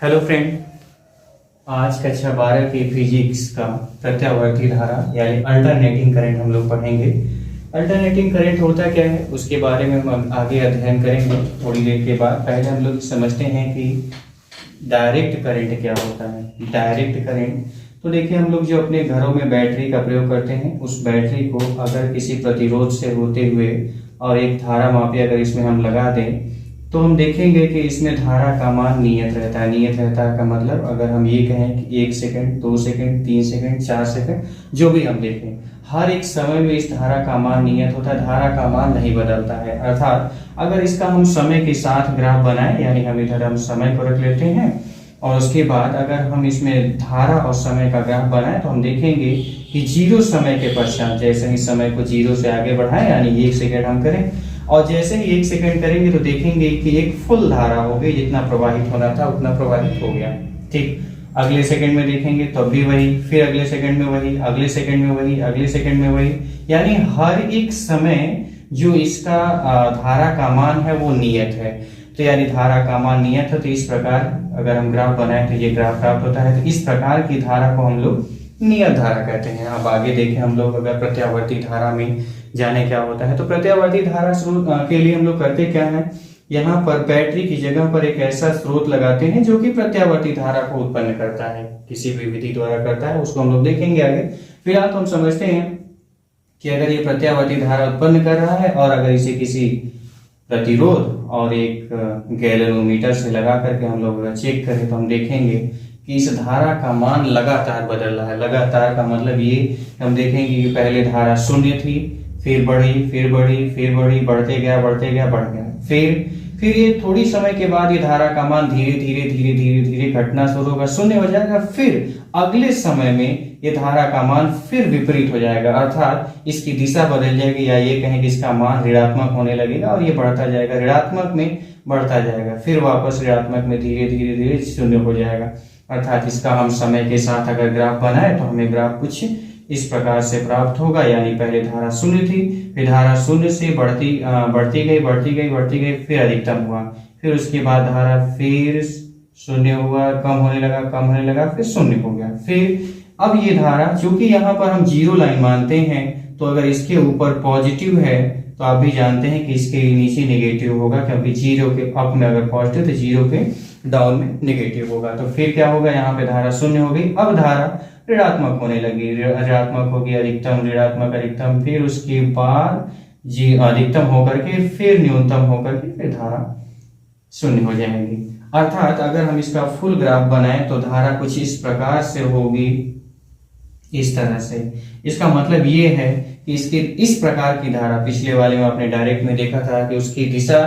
Hello friend, आज कक्षा 12 की फिजिक्स का प्रत्यावर्ती धारा यानी अल्टरनेटिंग करंट हम लोग पढ़ेंगे। अल्टरनेटिंग करंट होता क्या है उसके बारे में हम आगे अध्ययन करेंगे थोड़ी देर के बाद। पहले हम लोग समझते हैं कि डायरेक्ट करंट क्या होता है। डायरेक्ट करंट तो देखिए, हम लोग जो अपने घरों में बैटरी का प्रयोग करते हैं, उस बैटरी को अगर किसी प्रतिरोध से होते हुए और एक धारा मापी अगर इसमें हम लगा दें तो हम देखेंगे कि इसमें धारा का मान नियत रहता है। नियत रहता है का मतलब अगर हम ये कहें कि 1 सेकंड, 2 सेकंड, 3 सेकंड, 4 सेकंड, जो भी हम देखें, हर एक समय में इस धारा का मान नियत होता है। धारा का मान नहीं बदलता है। अर्थात अगर इसका हम समय के साथ ग्राफ बनाएं, यानी हम इधर हम समय को रख लेते हैं और उसके बाद अगर हम इसमें धारा और समय का ग्राफ बनाएं तो हम देखेंगे कि जीरो समय के पश्चात जैसे ही समय को जीरो से आगे बढ़ाएं, यानी 1 सेकंड हम करें और जैसे ही 1 सेकंड करेंगे तो देखेंगे कि एक फुल धारा हो गई, जितना प्रवाहित होना था उतना प्रवाहित हो गया। ठीक, अगले सेकंड में देखेंगे तो भी वही, फिर अगले सेकंड में वही, अगले सेकंड में वही, अगले सेकंड में वही, यानी हर एक समय जो इसका धारा का मान है वो नियत है। तो यानी धारा का मान नियत है, तो इस प्रकार अगर हम ग्राफ बनाए तो ये ग्राफ प्राप्त होता है। तो इस प्रकार की धारा को हम लोग नियत धारा कहते हैं। अब आगे देखें हम लोग अगर प्रत्यावर्ती धारा में जाने क्या होता है, तो प्रत्यावर्ती धारा स्रोत के लिए हम लोग करते क्या है, यहाँ पर बैटरी की जगह पर एक ऐसा स्रोत लगाते हैं जो कि प्रत्यावर्ती धारा को उत्पन्न करता है, किसी भी विधि द्वारा करता है, उसको हम लोग देखेंगे आगे। फिलहाल तो हम समझते हैं कि अगर ये प्रत्यावर्ती धारा उत्पन्न कर रहा है और अगर इसे किसी प्रतिरोध और एक गैल्वेनोमीटर से लगा करके हम लोग चेक करें तो हम देखेंगे कि इस धारा का मान लगातार बदल रहा है। लगातार का मतलब ये हम देखेंगे कि पहले धारा शून्य थी, फिर बढ़ी, फिर बढ़ी, फिर बढ़ी, बढ़ते गया, बढ़ते गया, बढ़ गया, फिर ये थोड़ी समय के बाद ये धारा का मान धीरे धीरे धीरे धीरे धीरे घटना शुरू होगा, शून्य हो जाएगा। फिर अगले समय में ये धारा का मान फिर विपरीत हो जाएगा, अर्थात इसकी दिशा बदल जाएगी, या ये कहें कि इसका मान ऋणात्मक होने लगेगा और ये बढ़ता जाएगा, ऋणात्मक में बढ़ता जाएगा, फिर वापस ऋणात्मक में धीरे धीरे धीरे शून्य हो जाएगा। अर्थात इसका हम समय के साथ अगर ग्राफ बनाए तो हमें ग्राफ कुछ इस प्रकार से प्राप्त होगा। यानी पहले धारा शून्य थी, फिर धारा शून्य से बढ़ती गई, बढ़ती गई, बढ़ती गई, फिर अधिकतम हुआ, फिर उसके बाद धारा फिर शून्य हुआ, कम होने लगा, कम होने लगा, फिर शून्य हो गया। फिर अब ये धारा, चूंकि यहाँ पर हम जीरो लाइन मानते हैं, तो अगर इसके ऊपर पॉजिटिव है तो आप भी जानते हैं कि इसके नीचे नेगेटिव होगा, क्योंकि जीरो के अप में अगर पॉजिटिव तो जीरो के डाउन में नेगेटिव होगा। तो फिर क्या होगा, यहाँ पे धारा शून्य हो गई, अब धारा ऋणात्मक होने लगी, ऋणात्मक होगी, अधिकतम, ऋणात्मक, अधिकतम, फिर उसके बाद जी अधिकतम होकर के फिर न्यूनतम होकर के फिर धारा शून्य हो जाएगी। अर्थात अगर हम इसका फुल ग्राफ बनाएं तो धारा कुछ इस प्रकार से होगी, इस तरह से। इसका मतलब ये है कि इसके इस प्रकार की धारा, पिछले वाले में आपने डायरेक्ट में देखा था कि उसकी दिशा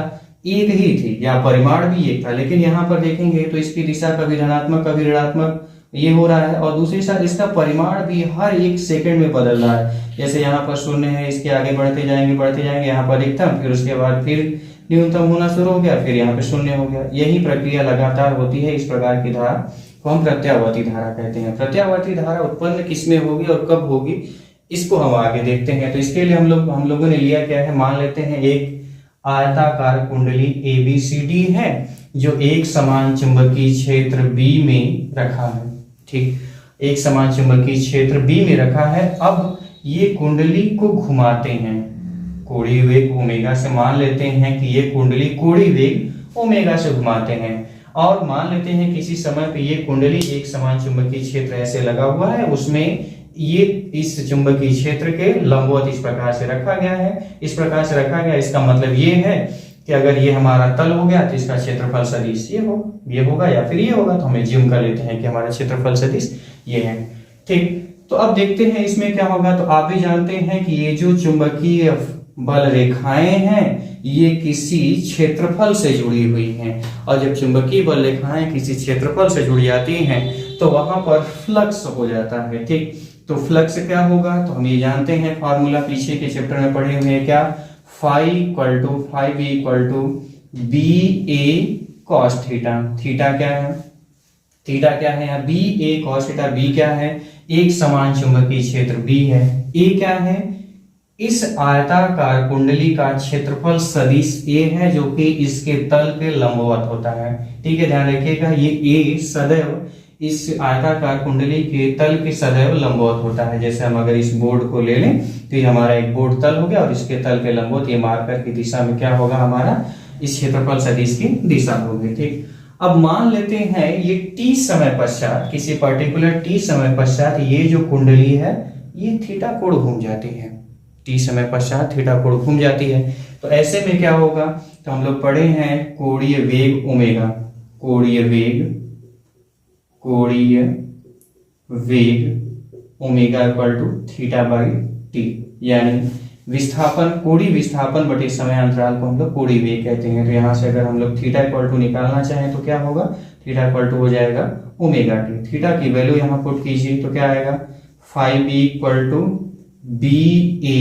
एक ही थी या परिमाण भी एक था, लेकिन यहाँ पर देखेंगे तो इसकी दिशा कभी धनात्मक कभी ऋणात्मक ये हो रहा है, और दूसरी साइड इसका परिमाण भी हर एक सेकंड में बदल रहा है। जैसे यहाँ पर शून्य है, इसके आगे बढ़ते जाएंगे, यहाँ पर अधिकतम, फिर उसके बाद फिर न्यूनतम होना शुरू हो गया, फिर यहाँ पे शून्य हो गया। यही प्रक्रिया लगातार होती है। इस प्रकार की धारा को हम प्रत्यावर्ती धारा कहते हैं। प्रत्यावर्ती धारा उत्पन्न किसमें होगी और कब होगी, इसको हम आगे देखते हैं। तो इसके लिए हम लोगों ने लिया क्या है, मान लेते हैं एक आयताकार कुंडली ABCD है जो एक समान चुंबकीय क्षेत्र B में रखा है। ठीक, एक समान चुंबकीय क्षेत्र B में रखा है। अब ये कुंडली को घुमाते हैं कोणीय वेग ओमेगा से। मान लेते हैं कि ये कुंडली कोणीय वेग ओमेगा से घुमाते हैं, और मान लेते हैं किसी समय पे ये कुंडली एक समान चुंबकीय क्षेत्र ऐसे लगा हुआ है, उसमें ये इस चुंबकीय क्षेत्र के लंबवत इस प्रकार से रखा गया है, इस प्रकार से रखा गया। इसका मतलब ये है कि अगर ये हमारा तल हो गया तो इसका क्षेत्रफल सदिश ये होगा या फिर ये होगा, तो हमें ज्यूम कर लेते हैं कि हमारा क्षेत्रफल सदिश ये है। ठीक, तो अब देखते हैं इसमें क्या होगा। तो आप भी जानते हैं कि ये जो चुंबकीय बल रेखाएं हैं ये किसी क्षेत्रफल से जुड़ी हुई हैं, और जब चुंबकीय बल रेखाएं किसी क्षेत्रफल से जुड़ जाती हैं तो वहां पर फ्लक्स हो जाता है। ठीक, तो फ्लक्स क्या होगा, तो हम ये जानते हैं, फॉर्मूला पीछे के चैप्टर में पढ़े हुए हैं क्या, phi equal to B A cos theta. Theta क्या है, थीटा क्या है यहाँ, B A cos theta. B क्या है, एक समान चुंबकीय क्षेत्र B है। ए क्या है, इस आयताकार कुंडली का क्षेत्रफल सदिश ए है जो कि इसके तल पे लंबवत होता है। ठीक है, ध्यान रखिएगा, ये ए सदैव इस आयताकार कुंडली के तल के सदैव लंबवत होता है। जैसे हम अगर इस बोर्ड को ले लें तो ये हमारा एक बोर्ड तल हो गया और इसके तल के लंबवत ये मार्कर की दिशा में क्या होगा, हमारा इस क्षेत्रफल सदिश की दिशा होगी। ठीक, अब मान लेते हैं ये टी समय पश्चात, किसी पर्टिकुलर टी समय पश्चात ये जो कुंडली है ये थीटा कोण घूम जाती है। टी समय पश्चात थीटा कोण घूम जाती है, तो ऐसे में क्या होगा, तो हम लोग पढ़े हैं कोणीय वेग ओमेगा, कोणीय वेग omega equal to theta by T, यानी विस्थापन, कोणीय विस्थापन बटे समय अंतराल को हम लोग कोणीय वेग कहते हैं। तो यहाँ से अगर हम लोग थीटा इक्वल टू निकालना चाहें तो क्या होगा, थीटा इक्वल टू हो जाएगा ओमेगा टी। थीटा की वैल्यू यहाँ पुट कीजिए तो क्या आएगा, 5b equal to B A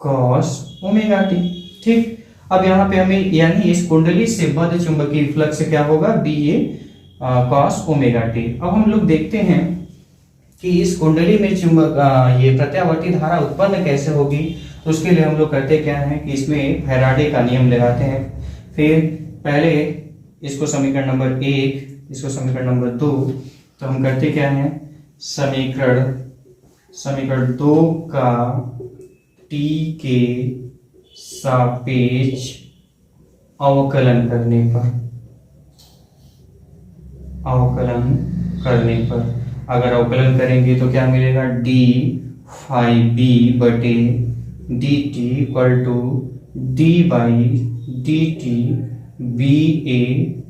cos omega T. ठीक, अब यहाँ पे हमें यानी इस कुंडली से बद्ध चुंबकीय फ्लक्स क्या होगा, B A cos omega T. अब हम लोग देखते हैं कि इस कुंडली में ये प्रत्यावर्ती धारा उत्पन्न कैसे होगी। तो उसके लिए हम लोग करते क्या है कि इसमें फैराडे का नियम लगाते हैं। फिर पहले इसको समीकरण नंबर 1, इसको समीकरण नंबर 2, तो हम करते क्या है, समीकरण 2 का टी के सापेक्ष अवकलन करने पर अगर अवकलन करेंगे तो क्या मिलेगा, डी फाई बी बटे D T equal to D by D T B A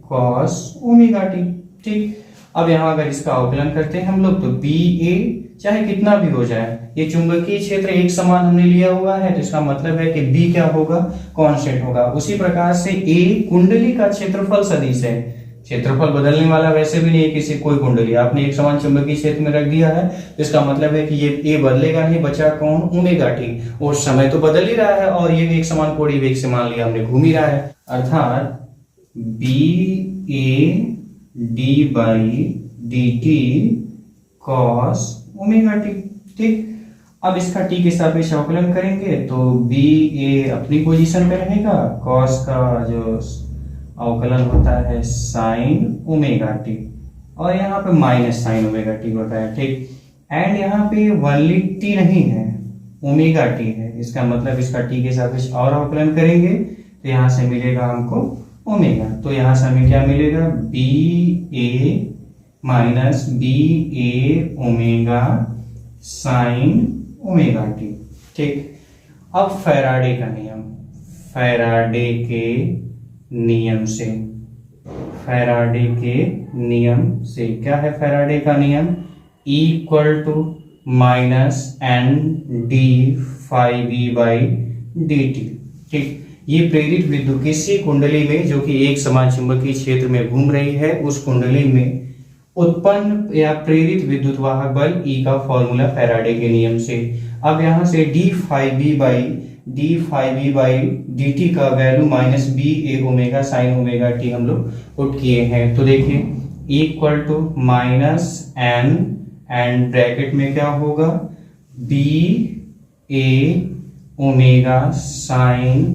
cos omega T. ठीक, अब यहाँ अगर इसका अवकलन करते हैं हम लोग तो बी ए चाहे कितना भी हो जाए, ये चुंबकीय क्षेत्र एक समान हमने लिया हुआ है, तो इसका मतलब है कि बी क्या होगा, कांस्टेंट होगा। उसी प्रकार से ए कुंडली का क्षेत्रफल सदिश है, क्षेत्रफल बदलने वाला वैसे भी नहीं है, किसी कोई कुंडली आपने एक समान चुंबकीय क्षेत्र में रख दिया है तो इसका मतलब है कि ये ए बदलेगा नहीं, बचा कौन, ओमेगा टी। और समय तो बदल ही रहा है और ये भी एक समान कोणीय वेग से मान लिया हमने, घूम ही रहा है, अर्थात B A D by D T cos omega T. ठीक, अब इसका टी के सापेक्ष अवकलन करेंगे तो बी ए अपनी पोजीशन पे रहेगा, कॉस का जो अवकलन होता है साइन ओमेगा टी, और यहाँ पे माइनस साइन ओमेगा टी होता है। ठीक, एंड यहाँ पे ओनली टी नहीं है, ओमेगा टी है, इसका मतलब इसका टी के सापेक्ष और अवकलन करेंगे तो यहाँ से मिलेगा हमको ओमेगा। तो यहाँ से हमें क्या मिलेगा, B A minus B A omega sine omega T. ठीक, अब फैराडे का नियम, फैराडे के नियम से क्या है, फैराडे का नियम E equal to minus N D phi B by D T. ठीक, ये प्रेरित विद्युत किसी कुंडली में जो कि एक समान चुंबकीय क्षेत्र में घूम रही है, उस कुंडली में उत्पन्न या प्रेरित विद्युत वाहक बल E का फॉर्मूला फैराडे के नियम से। अब यहाँ से D phi B by D T का value minus B A omega sine omega T हम लोग पुट किए हैं। तो देखिए equal to minus N and bracket में क्या होगा, B A omega sine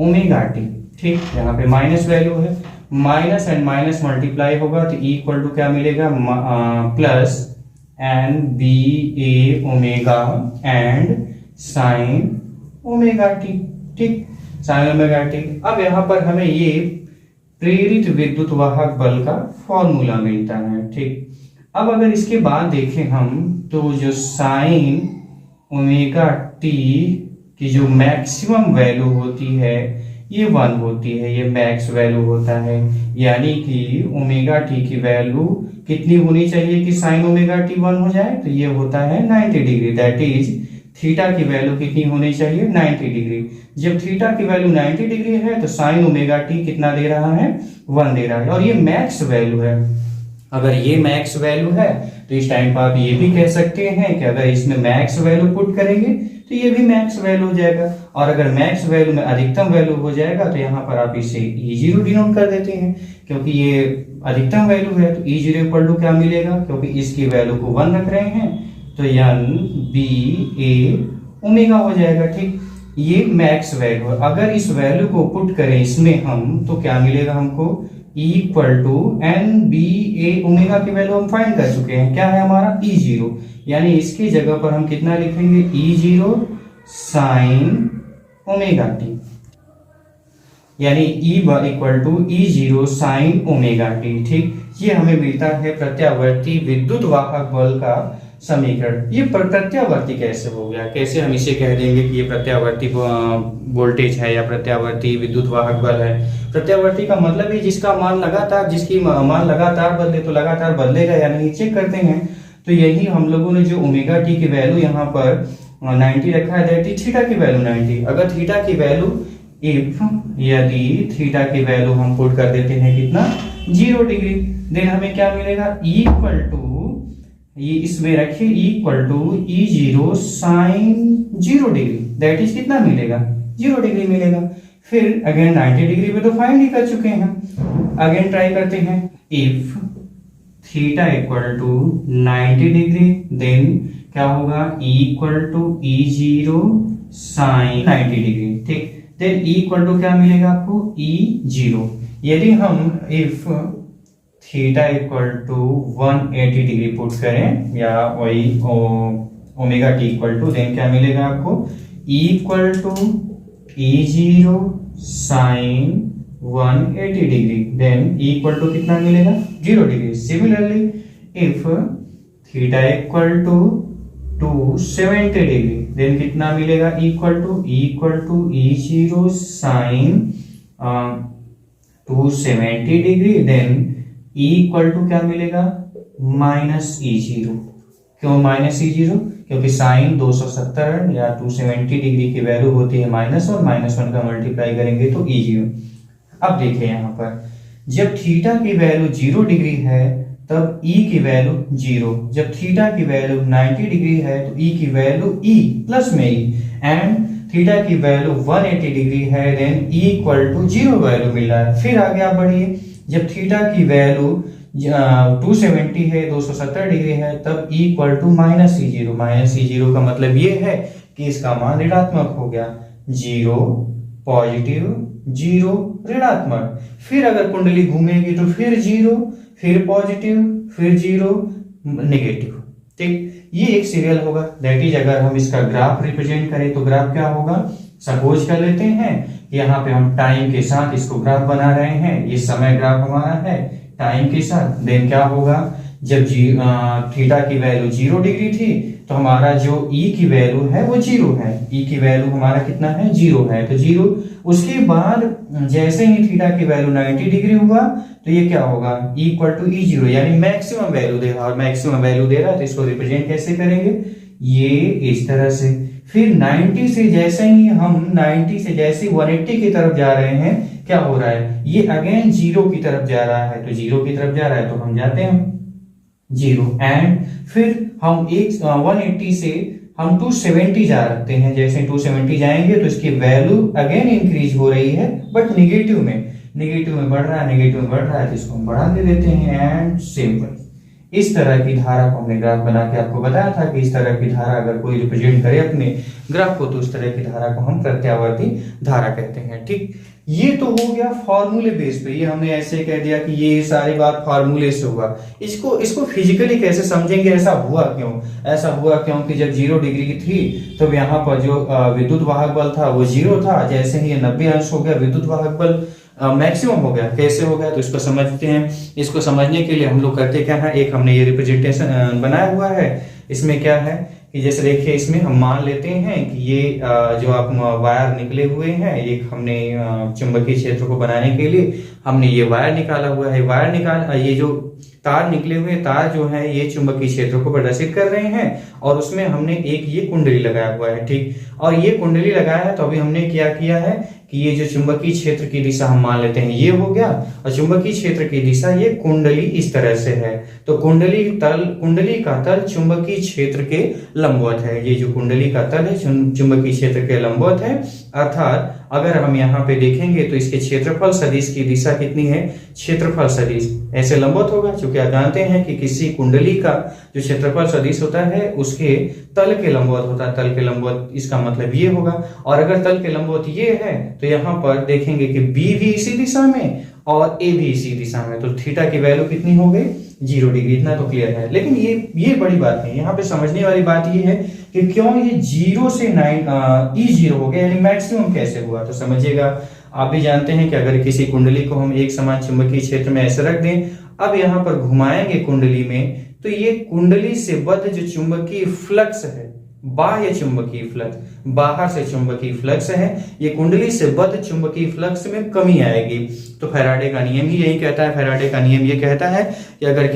omega T. ठीक, यहाँ पे माइनस वैल्यू है, माइनस एंड माइनस मल्टीप्लाई होगा तो इक्वल टू क्या मिलेगा, plus N B A omega and sine omega T. ठीक, साइन ओमेगा टी। अब यहाँ पर हमें ये प्रेरित विद्युत वाहक बल का फॉर्मूला मिलता है। ठीक, अब अगर इसके बाद देखें हम तो जो साइन ओमेगा टी की जो मैक्सिमम वैल्यू होती है ये 1 होती है, ये मैक्स वैल्यू होता है, यानी कि ओमेगा टी की वैल्यू कितनी होनी चाहिए कि साइन ओमेगा टी 1 हो जाए, तो ये होता है 90 डिग्री। दैट इज थीटा की वैल्यू कितनी होनी चाहिए, 90 डिग्री। जब थीटा की वैल्यू 90 डिग्री है तो साइन ओमेगा टी कितना दे रहा है, 1 दे रहा है, और ये मैक्स वैल्यू है। अगर ये मैक्स वैल्यू है तो इस टाइम पर आप ये भी कह सकते हैं कि अगर इसमें मैक्स वैल्यू पुट करेंगे तो ये भी मैक्स वैल्यू हो जाएगा, और अगर मैक्स वैल्यू में अधिकतम वैल्यू हो जाएगा तो यहाँ पर आप इसे E0 डिनोट कर देते हैं, क्योंकि ये अधिकतम वैल्यू है तो E0 इक्वल टू क्या मिलेगा, क्योंकि इसकी वैल्यू को 1 रख रहे हैं तो एन बी ए ओमेगा हो जाएगा। ठीक, ये मैक्स वैल्यू, अगर इस वैल्यू को पुट करें इसमें हम, तो क्या मिलेगा हमको, equal to N B A, omega की वैल्यू हम फाइंड कर चुके हैं, क्या है हमारा E0, यानी इसकी जगह पर हम कितना लिखेंगे, E0 साइन ओमेगा टी, यानी E equal to E0 sine omega T. ठीक, ये हमें मिलता है प्रत्यावर्ती विद्युत वाहक बल का समीकरण। ये प्रत्यावर्ती कैसे हो गया, कैसे हम इसे कह देंगे कि ये प्रत्यावर्ती वोल्टेज है या प्रत्यावर्ती विद्युत वाहक बल है। प्रत्यावर्ती का मतलब है जिसका मान लगातार, जिसकी मान लगातार बदले तो लगातार बदलेगा या नहीं, चेक करते हैं। तो यही हम लोगों ने जो ओमेगा टी की वैल्यू यहाँ पर 90 रखा है, दैट इज थीटा की वैल्यू 90। अगर थीटा की वैल्यू, इफ यदि थीटा की वैल्यू हम पुट कर देते हैं कितना, 0 डिग्री, देन हमें क्या मिलेगा, इक्वल टू, ये इसमें रखिए, equal to E0 sine 0 degree, that is कितना मिलेगा, 0 डिग्री मिलेगा। फिर अगेन 90 डिग्री पे तो फाइंड ही कर चुके हैं, अगेन ट्राई करते हैं। If theta equal to 90 degree, then क्या होगा, equal to E0 sine 90 degree. ठीक, देन इक्वल टू क्या मिलेगा आपको, E0। यदि हम if theta equal to 180 degree put करें, या वही omega T equal to, then क्या मिलेगा आपको, equal to E0 sine 180 degree, then equal to कितना मिलेगा, 0 degree. Similarly if theta equal to 270 degree, then कितना मिलेगा, equal to E0 sine 270 degree, then equal to क्या मिलेगा, माइनस E0। क्यों माइनस E0, क्योंकि साइन 270 या 270 डिग्री की वैल्यू होती है माइनस, और -1 का मल्टीप्लाई करेंगे तो E0। अब देखिए यहाँ पर, जब थीटा की वैल्यू 0 डिग्री है तब E की वैल्यू 0, जब थीटा की वैल्यू 90 डिग्री है तो E की वैल्यू E प्लस में E, एंड थीटा की वैल्यू 180 डिग्री है, then E equal to 0 value मिल रहा है। फिर आगे आप बढ़िए, जब थीटा की वैल्यू 270 है, 270 डिग्री है, तब E equal to minus E0 का मतलब ये है कि इसका मान ऋणात्मक हो गया, 0 पॉजिटिव, 0 ऋणात्मक। फिर अगर कुंडली घूमेगी तो फिर 0, फिर पॉजिटिव, फिर 0 नेगेटिव। ठीक, ये एक सीरियल होगा। दैट इज, अगर हम इसका ग्राफ रिप्रेजेंट करें तो ग्राफ क्या होगा, सपोज कर लेते हैं यहाँ पे हम टाइम के साथ इसको ग्राफ बना रहे हैं, ये समय ग्राफ हमारा है टाइम के साथ। देन क्या होगा, जब थीटा की वैल्यू 0 डिग्री थी तो हमारा जो E की वैल्यू है वो 0 है, E की वैल्यू हमारा कितना है, 0 है, तो 0। उसके बाद जैसे ही थीटा की वैल्यू 90 डिग्री हुआ तो ये क्या होगा, इक्वल टू E0, यानी मैक्सिमम वैल्यू दे रहा है, और मैक्सिमम वैल्यू दे रहा है तो इसको रिप्रेजेंट कैसे करेंगे, ये इस तरह से। फिर 90 से जैसे ही हम 90 से जैसे 180 की तरफ जा रहे हैं, क्या हो रहा है, ये अगेन 0 की तरफ जा रहा है, तो 0 की तरफ जा रहा है तो हम जाते हैं 0, एंड फिर हम 180 से हम 270 जा रखते हैं। जैसे 270 जाएंगे तो इसकी वैल्यू अगेन इंक्रीज हो रही है, बट नेगेटिव में बढ़ रहा है, नेगेटिव में बढ़ रहा है, तो इसको हम बढ़ा दे देते हैं, एंड सिंपल। इस तरह की धारा को हमने ग्राफ बना के आपको बताया था कि इस तरह की धारा अगर कोई रिप्रेजेंट करे अपने ग्राफ को तो उस तरह की धारा को हम प्रत्यावर्ती धारा कहते हैं। ठीक, ये तो हो गया फॉर्मूले बेस पे, ये हमने ऐसे कह दिया कि ये सारी बात फॉर्मूले से हुआ। इसको फिजिकली कैसे समझेंगे, ऐसा हुआ क्यों कि जब 0 डिग्री की थी तो यहाँ पर जो विद्युत वाहक बल था वो 0 था, जैसे ही 90 अंश हो गया विद्युत वाहक बल मैक्सिमम हो गया। कैसे हो गया तो इसको समझते हैं। इसको समझने के लिए हम लोग करते क्या है, एक हमने ये रिप्रेजेंटेशन बनाया हुआ है। इसमें क्या है कि जैसे देखिए, इसमें हम मान लेते हैं कि ये जो आप वायर निकले हुए हैं, एक हमने चुंबकीय क्षेत्र को बनाने के लिए हमने ये वायर निकाला हुआ है। ये जो तार निकले हुए तार जो है ये चुंबकीय क्षेत्र को प्रदर्शित कर रहे हैं, और उसमें हमने एक ये कुंडली लगाया हुआ है। ठीक, और ये कुंडली लगाया है तो अभी हमने क्या किया है कि ये जो चुंबकीय क्षेत्र की दिशा हम मान लेते हैं ये हो गया, और चुंबकीय क्षेत्र की दिशा ये कुंडली इस तरह से है, तो कुंडली का तल चुंबकीय क्षेत्र के लंबवत है। ये जो कुंडली का तल है चुंबकीय क्षेत्र के लंबवत है, अर्थात अगर हम यहाँ पे देखेंगे तो इसके क्षेत्रफल सदिश की दिशा कितनी है, क्षेत्रफल सदिश ऐसे लंबवत होगा, क्योंकि आप जानते हैं कि किसी कुंडली का जो क्षेत्रफल सदिश होता है उसके तल के लंबवत होता है, तल के लंबवत, इसका मतलब ये होगा। और अगर तल के लंबवत ये है तो यहाँ पर देखेंगे कि बी भी इसी दिशा में और ए भी इसी दिशा में, तो थीटा की वैल्यू कितनी हो गई, 0 डिग्री। इतना तो क्लियर है। लेकिन ये बड़ी बात नहीं, यहाँ पे समझने वाली बात ये है कि क्यों ये 0 से 9 E0 हो गया, यानी मैक्सिमम कैसे हुआ। तो समझिएगा, आप भी जानते हैं कि अगर किसी कुंडली को हम एक समान चुंबकीय क्षेत्र में ऐसे रख दें, अब यहाँ पर घुमाएंगे कुंडली में, तो ये कुंडली से बद्ध जो चुंबकीय फ्लक्स है, बाह्य चुंबकीय फ्लक्स, बाहर से चुंबकीय फ्लक्स है, ये कुंडली से बद्ध चुंबकीय फ्लक्स में कमी आएगी। तो फैराडे का नियम ही यही कहता है, फैराडे का नियम ये कहता है कि अगर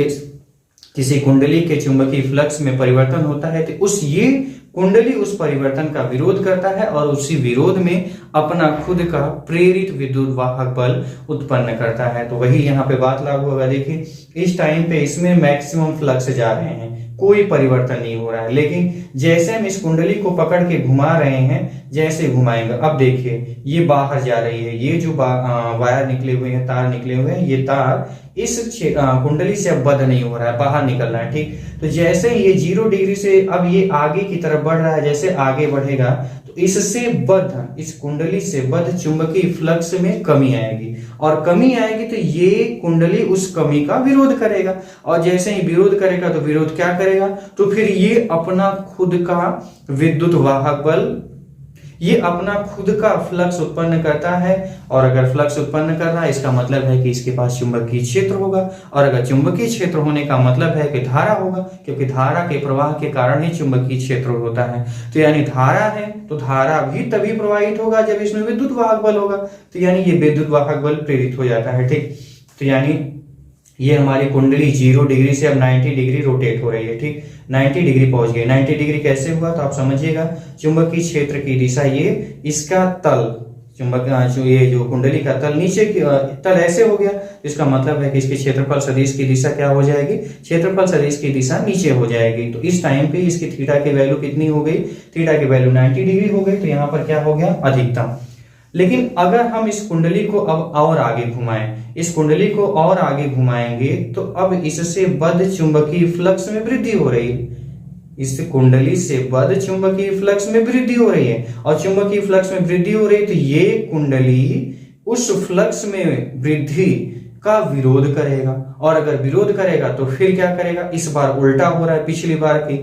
किसी कुंडली के चुंबकीय फ्लक्स में परिवर्तन होता है तो ये कुंडली उस परिवर्तन का विरोध करता है और उसी विरोध में अपना खुद का प्रेरित विद्युत वाहक बल उत्पन्न करता है। तो वही यहाँ पे बात लागू होगा। देखिए, इस टाइम पे इसमें मैक्सिमम फ्लक्स जा रहे हैं, कोई परिवर्तन नहीं हो रहा है, लेकिन जैसे हम इस कुंडली को पकड़ के घुमा रहे हैं, जैसे घुमाएंगे, अब देखिए ये बाहर जा रही है, ये जो वायर निकले हुए हैं, तार निकले हुए हैं, ये तार इस कुंडली से अब बद्ध नहीं हो रहा है, बाहर निकल रहा है। ठीक, तो जैसे ये 0 डिग्री से अब ये आगे की तरफ बढ़ रहा है, जैसे आगे बढ़ेगा तो इससे बद्ध, इस कुंडली से बद्ध चुंबकीय फ्लक्स में कमी आएगी, और कमी आएगी तो ये कुंडली उस कमी का विरोध करेगा, और जैसे ही विरोध करेगा तो विरोध क्या करेगा, तो फिर ये अपना खुद का विद्युत वाहक बल, ये अपना खुद का फ्लक्स उत्पन्न करता है। और अगर फ्लक्स उत्पन्न कर रहा है, इसका मतलब है कि इसके पास चुंबकीय क्षेत्र होगा, और अगर चुंबकीय क्षेत्र होने का मतलब है कि धारा होगा, क्योंकि धारा के प्रवाह के कारण ही चुंबकीय क्षेत्र होता है। तो यानी धारा है तो धारा भी तभी प्रवाहित होगा जब इसमें विद्युत वाहक बल होगा, तो यानी ये विद्युत वाहक बल प्रेरित हो जाता है। ठीक, तो यानी ये हमारी कुंडली 0 डिग्री से अब 90 डिग्री रोटेट हो रही है। ठीक, 90 डिग्री पहुंच गई। 90 डिग्री कैसे हुआ, तो आप समझिएगा, चुंबकीय क्षेत्र की दिशा, ये इसका तल, ये जो कुंडली का तल नीचे की तल ऐसे हो गया, इसका मतलब है कि इसके क्षेत्रफल सदिश की दिशा क्या हो जाएगी, क्षेत्रफल सदिश की दिशा नीचे हो जाएगी। तो इस टाइम पे इसकी थीटा की वैल्यू कितनी हो गई, थीटा की वैल्यू 90 डिग्री हो गई। तो यहाँ पर क्या हो गया, अधिकतम। लेकिन अगर हम इस कुंडली को अब और आगे घुमाएं, इस कुंडली को और आगे घुमाएंगे तो अब इससे बद्ध चुंबकीय फ्लक्स में वृद्धि हो रही है, इस कुंडली से बद्ध चुंबकीय फ्लक्स में वृद्धि हो रही है, और चुंबकीय फ्लक्स में वृद्धि हो रही है तो ये कुंडली उस फ्लक्स में वृद्धि का विरोध करेगा, और अगर विरोध करेगा तो फिर क्या करेगा, इस बार उल्टा हो रहा है पिछली बार की,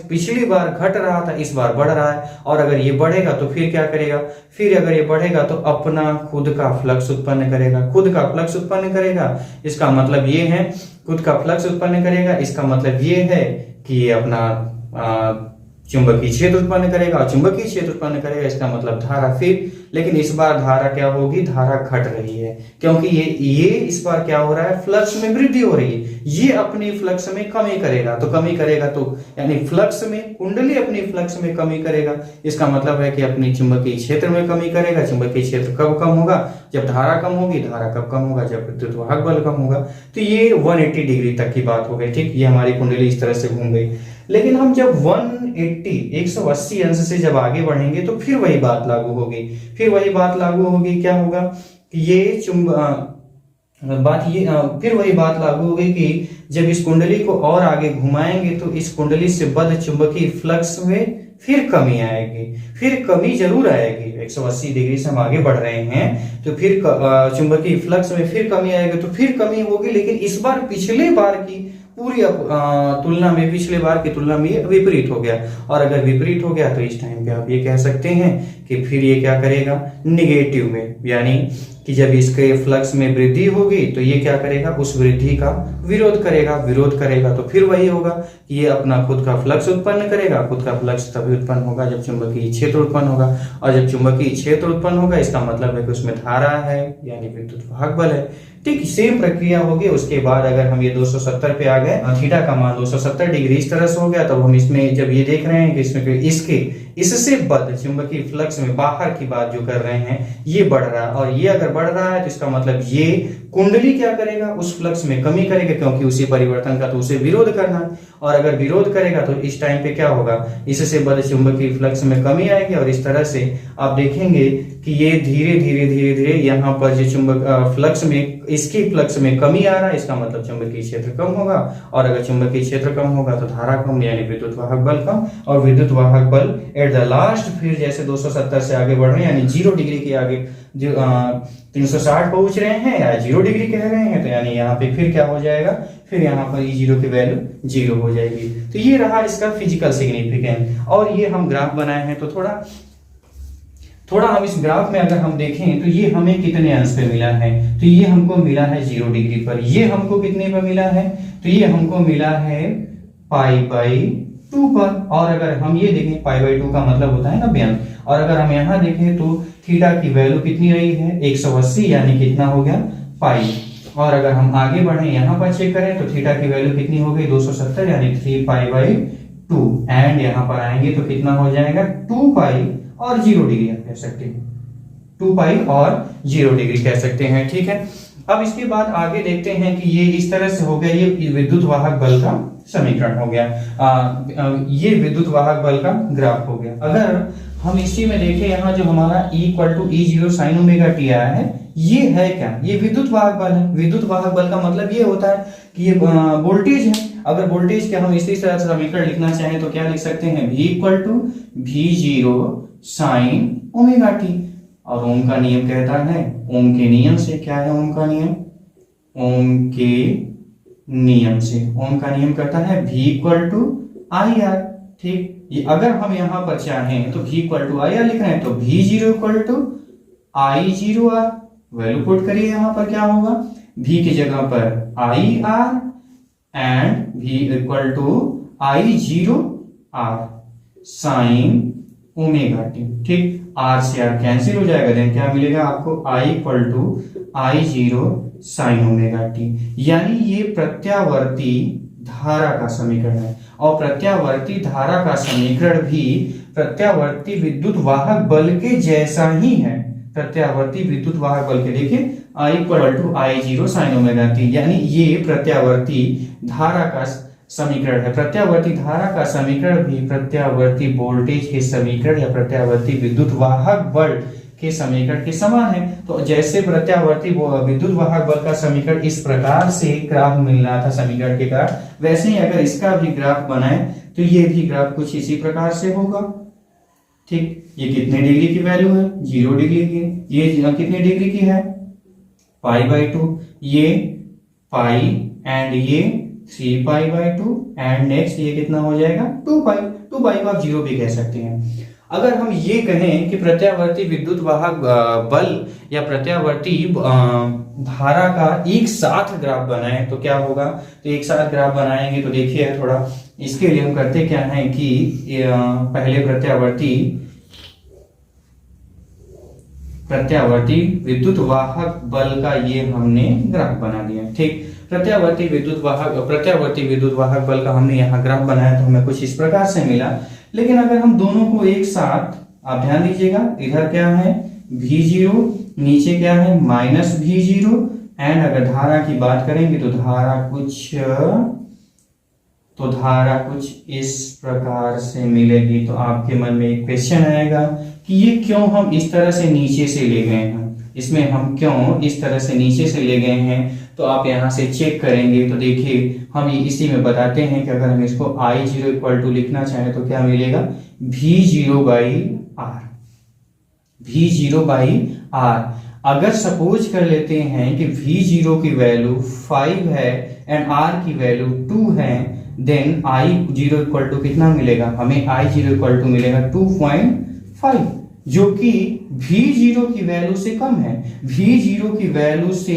पिछली बार घट रहा था, इस बार बढ़ रहा है, और अगर ये बढ़ेगा तो फिर क्या करेगा, फिर अगर ये बढ़ेगा तो अपना खुद का फ्लक्स उत्पन्न करेगा, खुद का फ्लक्स उत्पन्न करेगा। इसका मतलब ये है, खुद का फ्लक्स उत्पन्न करेगा, इसका मतलब ये है कि ये अपना चुंबकीय क्षेत्र उत्पन्न करेगा, और चुंबकीय क्षेत्र उत्पन्न करेगा, इसका मतलब धारा। फिर लेकिन इस बार धारा क्या होगी, धारा घट रही है, क्योंकि ये इस बार क्या हो रहा है, फ्लक्स में वृद्धि हो रही है, ये अपनी फ्लक्स में कमी करेगा। तो कमी करेगा तो यानी फ्लक्स में, कुंडली अपनी फ्लक्स में कमी करेगा, इसका मतलब है कि अपनी चुंबकीय क्षेत्र में कमी करेगा। चुंबकीय क्षेत्र कब कम होगा, जब धारा कम होगी। धारा कब कम होगा, जब विद्युत वाहक बल कम होगा। तो ये 180 डिग्री तक की बात हो गई। ठीक, ये हमारी कुंडली इस तरह से घूम गई। लेकिन हम जब 180 अंश से जब आगे बढ़ेंगे तो फिर वही बात लागू होगी, फिर वही बात लागू होगी। क्या होगा कि ये फिर वही बात लागू होगी कि जब इस कुंडली को और आगे घुमाएंगे तो इस कुंडली से बद्ध चुंबकीय फ्लक्स में फिर कमी आएगी, फिर कमी जरूर आएगी। 180 डिग्री से हम आगे बढ़ रहे हैं तो फिर चुंबकीय फ्लक्स में फिर कमी आएगी, तो फिर कमी होगी, लेकिन इस बार पिछले बार की पूरी तुलना में, पिछले बार की तुलना में ये विपरीत हो गया। और अगर विपरीत हो गया तो इस टाइम पे आप ये कह सकते हैं कि फिर ये क्या करेगा, निगेटिव में, यानी कि जब इसके फ्लक्स में वृद्धि होगी तो ये क्या करेगा, उस वृद्धि का विरोध करेगा। विरोध करेगा तो फिर वही होगा कि ये अपना खुद का फ्लक्स उत्पन्न करेगा। खुद का फ्लक्स तभी उत्पन्न होगा जब चुंबकीय क्षेत्र उत्पन्न होगा, और जब चुंबकीय क्षेत्र उत्पन्न होगा इसका मतलब है कि उसमें धारा है, यानी विद्युत वाहक बल है। ठीक, सेम प्रक्रिया होगी। उसके बाद अगर हम ये 270 पे आ गए, थीटा का मान 270 डिग्री इस तरह से हो गया, तब हम इसमें जब ये देख रहे हैं कि इसमें इसके इससे बद्ध चुंबकीय फ्लक्स में बाहर की बात जो कर रहे हैं ये बढ़ रहा है, और ये अगर बढ़ रहा है तो इसका मतलब ये कुंडली क्या करेगा, उस फ्लक्स में कमी करेगा, क्योंकि उसी परिवर्तन का तो उसे विरोध करना है, और अगर विरोध करेगा तो इस टाइम पे क्या होगा, इससे बद्ध चुंबकीय फ्लक्स में कमी आएगी, और इस तरह से आप देखेंगे कि ये धीरे धीरे धीरे धीरे यहाँ पर जो चुंबक फ्लक्स में, इसके फ्लक्स में कमी आ रहा है, इसका मतलब चुंबकीय क्षेत्र कम होगा, और अगर चुंबकीय क्षेत्र कम होगा तो धारा कम, यानी विद्युत वाहक बल कम, और विद्युत वाहक बल एट द लास्ट फिर जैसे 270 से आगे बढ़ रहे हैं, यानी 0 डिग्री के आगे जो 360 पहुंच रहे हैं या 0 डिग्री कह रहे हैं, तो यानी यहाँ पे फिर क्या हो जाएगा, फिर यहाँ पर E0 की वैल्यू 0 हो जाएगी। तो ये रहा इसका फिजिकल सिग्निफिकेंस। और ये हम ग्राफ बनाए हैं, तो थोड़ा हम इस ग्राफ में अगर हम देखें तो ये हमें कितने अंश पे मिला है, तो ये हमको मिला है 0 डिग्री पर। ये हमको कितने पर मिला है, तो ये हमको मिला है π/2 पर। और अगर हम ये देखें π/2 का मतलब होता है ना व्यंग, और अगर हम यहाँ देखें तो थीटा की वैल्यू कितनी रही है 180, यानी कितना हो गया पाई। और अगर हम आगे बढ़े यहाँ पर चेक करें तो थीटा की वैल्यू कितनी हो गई 270, यानी 3π/2, एंड यहाँ पर आएंगे तो कितना हो जाएगा 2π और 0 डिग्री आप कह सकते हैं, 2π और 0 डिग्री कह सकते हैं। ठीक है, अब इसके बाद आगे देखते हैं कि ये इस तरह से हो गया, ये विद्युत वाहक बल का समीकरण हो गया, ये विद्युत वाहक बल का ग्राफ हो गया। अगर हम इसी में देखें, यहाँ जो हमारा E=E0 sin ओमेगा t आया है, ये है क्या, ये विद्युत वाहक बल है। विद्युत वाहक बल का मतलब ये होता है कि ये वोल्टेज है। अगर वोल्टेज के हम इसी तरह से समीकरण लिखना चाहें तो क्या लिख सकते हैं, V=V0 sin ओमेगा t। और ओम का नियम कहता है, ओम के नियम से, क्या है ओम का नियम, ओम के नियम से, ओम का नियम कहता है V=IR। ठीक, ये अगर हम यहाँ पर चाहें तो V=IR लिख रहे हैं, तो V0I0R, वैल्यू पुट करिए, यहाँ पर क्या होगा, V की जगह पर IR and V=I0R sin omega t। ठीक, R से R कैंसिल हो जाएगा, देन क्या मिलेगा आपको, I=I0 sin ओमेगा t। यानी ये प्रत्यावर्ती धारा का समीकरण है, और प्रत्यावर्ती धारा का समीकरण भी प्रत्यावर्ती विद्युत वाहक बल के जैसा ही है। प्रत्यावर्ती विद्युत वाहक बल के देखिए I=I0 sin ओमेगा t, यानी ये प्रत्यावर्ती धारा का समीकरण है। प्रत्यावर्ती धारा का समीकरण भी प्रत्यावर्ती वोल्टेज के समीकरण या प्रत्यावर्ती विद्युत वाहक बल के समीकरण के समान है। तो जैसे प्रत्यावर्ती विद्युत वाहक बल का समीकरण इस प्रकार से ग्राफ मिल रहा था समीकरण के कारण, वैसे ही अगर इसका भी ग्राफ बनाए तो ये भी ग्राफ कुछ इसी प्रकार से होगा। ठीक, ये कितने डिग्री की वैल्यू है, 0 डिग्री की। ये कितने डिग्री की है, π/2, ये पाई एंड ये 3π/2, एंड नेक्स्ट ये कितना हो जाएगा 2π। 2π को आप 0 भी कह सकते हैं। अगर हम ये कहें कि प्रत्यावर्ती विद्युत वाहक बल या प्रत्यावर्ती धारा का एक साथ ग्राफ बनाए तो क्या होगा, तो एक साथ ग्राफ बनाएंगे तो देखिए थोड़ा, इसके लिए हम करते क्या है कि पहले प्रत्यावर्ती विद्युत वाहक बल का ये हमने ग्राफ बना दिया। ठीक, प्रत्यावर्ती विद्युत वाहक बल का हमने यहाँ ग्राफ बनाया तो हमें कुछ इस प्रकार से मिला। लेकिन अगर हम दोनों को एक साथ, आप ध्यान दीजिएगा, इधर क्या है V0, नीचे क्या है -V0, एंड अगर धारा की बात करेंगे तो धारा कुछ इस प्रकार से मिलेगी। तो आपके मन में एक क्वेश्चन आएगा कि ये क्यों हम इस तरह से नीचे से ले गए हैं, इसमें हम क्यों इस तरह से नीचे से ले गए हैं। तो आप यहाँ से चेक करेंगे तो देखिए हम इसी में बताते हैं कि अगर हम इसको I0 लिखना चाहें तो क्या मिलेगा, V0/R। अगर सपोज कर लेते हैं कि V0 की वैल्यू 5 है एंड R की वैल्यू 2 है, देन I0 कितना मिलेगा, हमें I0 मिलेगा 2.5, जो कि V0 की वैल्यू से कम है। V0 की वैल्यू से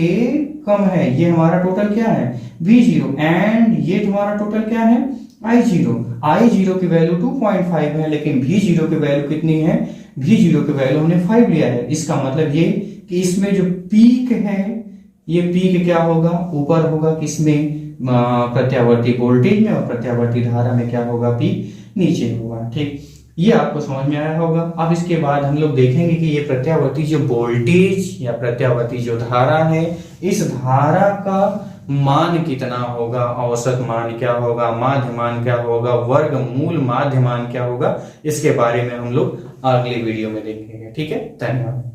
कम है, ये हमारा टोटल क्या है V0, एंड ये तुम्हारा टोटल क्या है I0 की वैल्यू 2.5 है, लेकिन V0 की वैल्यू कितनी है, V0 की वैल्यू हमने 5 लिया है। इसका मतलब ये कि इसमें जो पीक है, ये पीक क्या होगा, ऊपर होगा, किसमें, प्रत्यावर्ती वोल्टेज में, और प्रत्यावर्ती धारा में क्या होगा, पीक नीचे होगा। ठीक, ये आपको समझ में आया होगा। अब इसके बाद हम लोग देखेंगे कि ये प्रत्यावर्ती जो वोल्टेज या प्रत्यावर्ती जो धारा है, इस धारा का मान कितना होगा, औसत मान क्या होगा, माध्य मान क्या होगा, वर्गमूल माध्य मान क्या होगा, इसके बारे में हम लोग अगले वीडियो में देखेंगे। ठीक है, धन्यवाद।